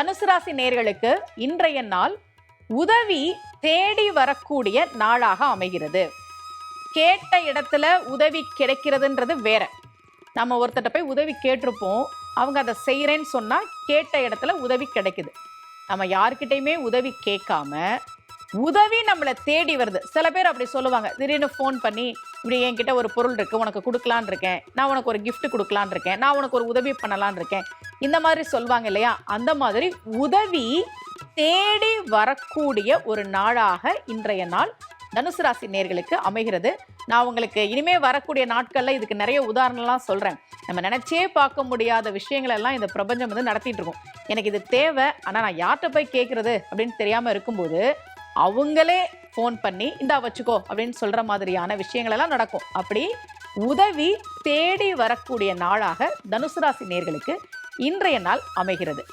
தனுசு ராசி நேயர்களுக்கு இன்றைய நாள் உதவி தேடி வரக்கூடிய நாளாக அமைகிறது. கேட்ட இடத்துல உதவி கிடைக்கிறதுன்றது வேற. நம்ம ஒருத்தட்ட போய் உதவி கேட்டிருப்போம், அவங்க அதை செய்யறேன்னு சொன்னா கேட்ட இடத்துல உதவி கிடைக்குது. நம்ம யார்கிட்டயுமே உதவி கேட்காம உதவி நம்மளை தேடி வருது. சில பேர் அப்படி சொல்லுவாங்க, திடீர்னு ஃபோன் பண்ணி இப்படி என்கிட்ட ஒரு பொருள் இருக்கு, உனக்கு கொடுக்கலான் இருக்கேன், நான் உனக்கு ஒரு கிஃப்ட் கொடுக்கலான் இருக்கேன், நான் உனக்கு ஒரு உதவி பண்ணலான் இருக்கேன், இந்த மாதிரி சொல்லுவாங்க இல்லையா? அந்த மாதிரி உதவி தேடி வரக்கூடிய ஒரு நாளாக இன்றைய நாள் தனுசு ராசி நேயர்களுக்கு அமைகிறது. நான் உங்களுக்கு இனிமே வரக்கூடிய நாட்கள்ல இதுக்கு நிறைய உதாரணம்லாம் சொல்றேன். நம்ம நினைச்சே பார்க்க முடியாத விஷயங்கள் எல்லாம் இந்த பிரபஞ்சம் வந்து நடத்திட்டு இருக்கும். எனக்கு இது தேவை, ஆனா நான் யார்கிட்ட போய் கேட்கறது அப்படின்னு தெரியாம இருக்கும்போது அவங்களே ஃபோன் பண்ணி இந்தா வச்சுக்கோ அப்படின்னு சொல்ற மாதிரியான விஷயங்கள் எல்லாம் நடக்கும். அப்படி உதவி தேடி வரக்கூடிய நாளாக தனுசு ராசி நேயர்களுக்கு இன்றைய நாள் அமைகிறது.